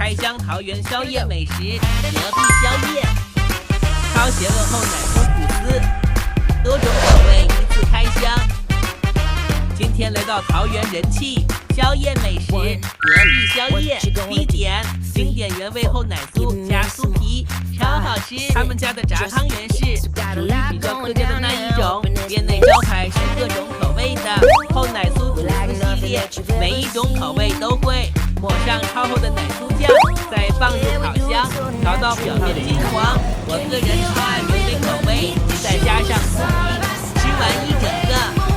开箱桃园宵夜美食，隔壁宵夜，超咸味厚奶酥吐司，多种口味一次开箱。今天来到桃园人气宵夜美食，隔壁宵夜必点经典原味厚奶酥加酥皮，超好吃。他们家的炸汤圆是属于比较特别的那一种，店内招牌是各种口味的厚奶酥吐司系列，每一种口味都会抹上超厚的奶酥酱，再放入烤箱，烤到表面金黄。我个人超爱原味口味，再加上酥皮，吃完一整个。